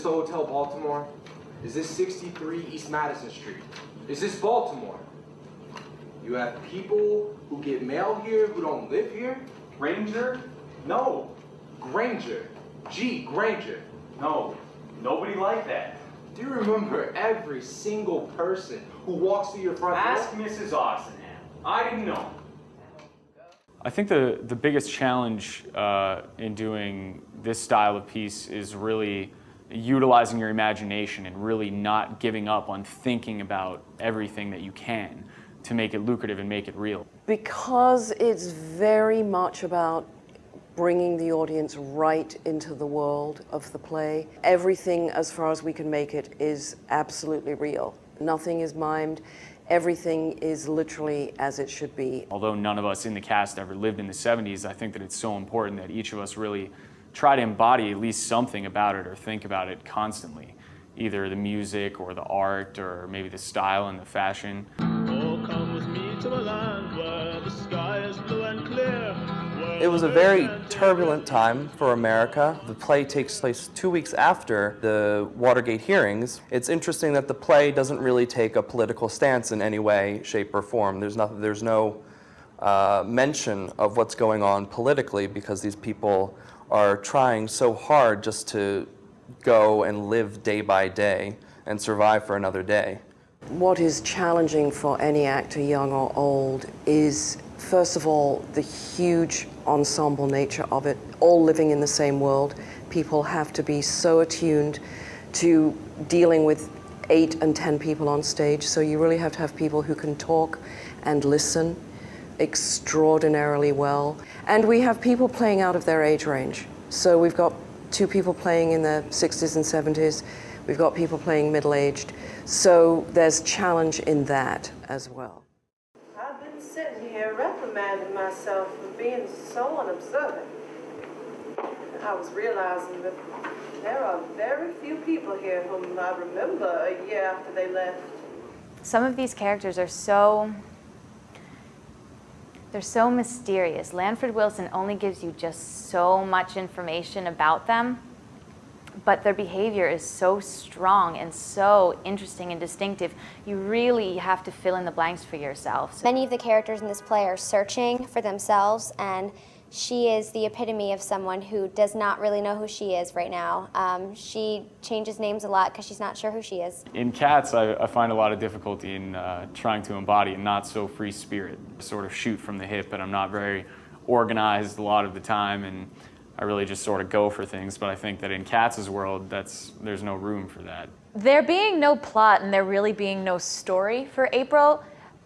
the Hotel Baltimore? Is this 63 East Madison Street? Is this Baltimore? You have people who get mail here who don't live here? Granger? No. Granger. G. Granger. No. Nobody like that. Do you remember every single person who walks through your front door? Ask Mrs. Oxenham. I didn't know. I think the biggest challenge in doing this style of piece is really utilizing your imagination and really not giving up on thinking about everything that you can to make it lucrative and make it real. Because it's very much about bringing the audience right into the world of the play. Everything, as far as we can make it, is absolutely real. Nothing is mimed. Everything is literally as it should be. Although none of us in the cast ever lived in the 70s, I think that it's so important that each of us really try to embody at least something about it or think about it constantly. Either the music or the art or maybe the style and the fashion. Oh, come with me to a land where the sky is blue and clear. It was a very turbulent time for America. The play takes place 2 weeks after the Watergate hearings. It's interesting that the play doesn't really take a political stance in any way, shape, or form. There's no mention of what's going on politically because these people are trying so hard just to go and live day by day and survive for another day. What is challenging for any actor, young or old, is first of all the huge ensemble nature of it, all living in the same world. People have to be so attuned to dealing with 8 and 10 people on stage, so you really have to have people who can talk and listen extraordinarily well. And we have people playing out of their age range. So we've got 2 people playing in their 60s and 70s. We've got people playing middle-aged. So there's challenge in that as well. I've been sitting here reprimanding myself for being so unobservant. I was realizing that there are very few people here whom I remember a year after they left. Some of these characters are so mysterious. Lanford Wilson only gives you just so much information about them, but their behavior is so strong and so interesting and distinctive. You really have to fill in the blanks for yourself. Many of the characters in this play are searching for themselves, and she is the epitome of someone who does not really know who she is right now. She changes names a lot because she's not sure who she is. In Cats, I find a lot of difficulty in trying to embody a not-so-free spirit. Sort of shoot from the hip, and I'm not very organized a lot of the time, and I really just sort of go for things. But I think that in Cats' world, there's no room for that. There being no plot and there really being no story for April,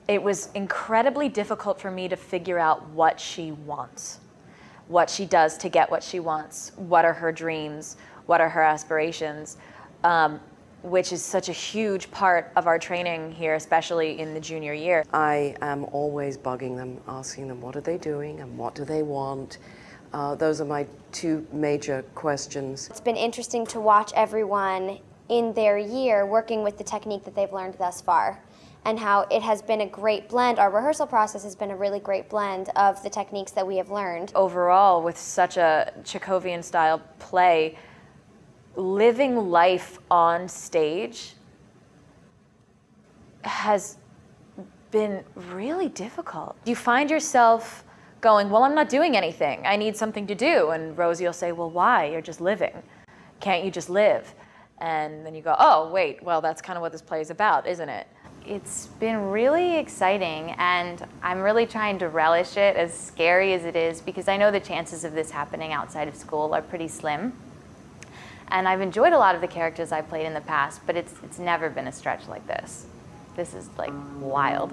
it was incredibly difficult for me to figure out what she wants. What she does to get what she wants, what are her dreams, what are her aspirations, which is such a huge part of our training here, especially in the junior year. I am always bugging them, asking them what are they doing and what do they want. Those are my 2 major questions. It's been interesting to watch everyone in their year working with the technique that they've learned thus far, and how it has been a great blend. Our rehearsal process has been a really great blend of the techniques that we have learned. Overall, with such a Chekhovian-style play, living life on stage has been really difficult. You find yourself going, well, I'm not doing anything. I need something to do. And Rosey will say, well, why? You're just living. Can't you just live? And then you go, oh, wait, well, that's kind of what this play is about, isn't it? It's been really exciting, and I'm really trying to relish it, as scary as it is, because I know the chances of this happening outside of school are pretty slim. And I've enjoyed a lot of the characters I've played in the past, but it's never been a stretch like this. This is like wild.